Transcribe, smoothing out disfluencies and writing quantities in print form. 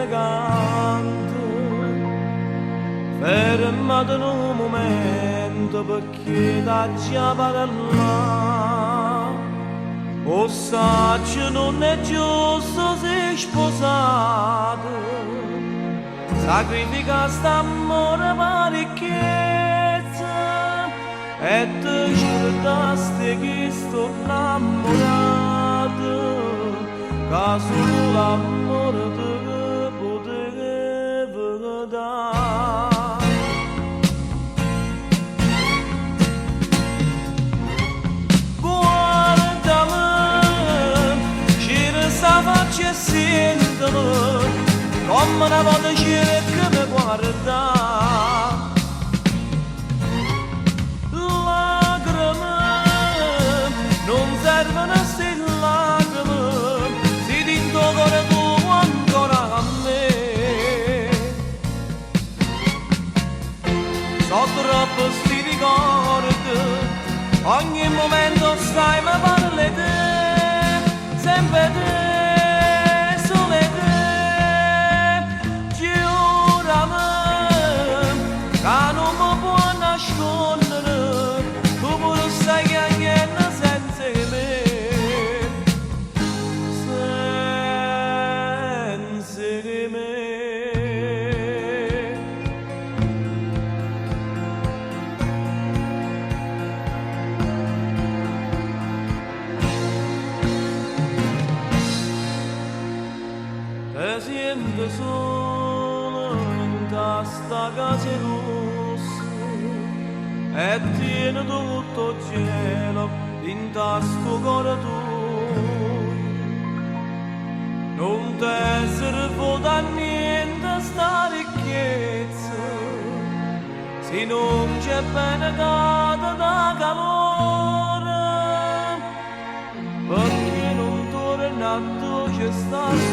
elegante, fermate un momento perché da già parlare. O saggio non è giusto se sposate, sacrifica st'amore parecchiezza e te scordaste che sto innamorato, che solo l'amore te poteva dare. Faccia sentilo come una volta c'era che mi guarda. Lacrime non servono ste lacrime se dentro cuore tu ancora a me. So troppo sti ricordi, ogni momento stai mi parli te, sempre te. Te siento solo in sta casa rossa e tiene tutto il cielo in sto cuore tuo. Non te serve da niente sta ricchezza se non c'è bene cata da calore, perché non torna a tu c'è sta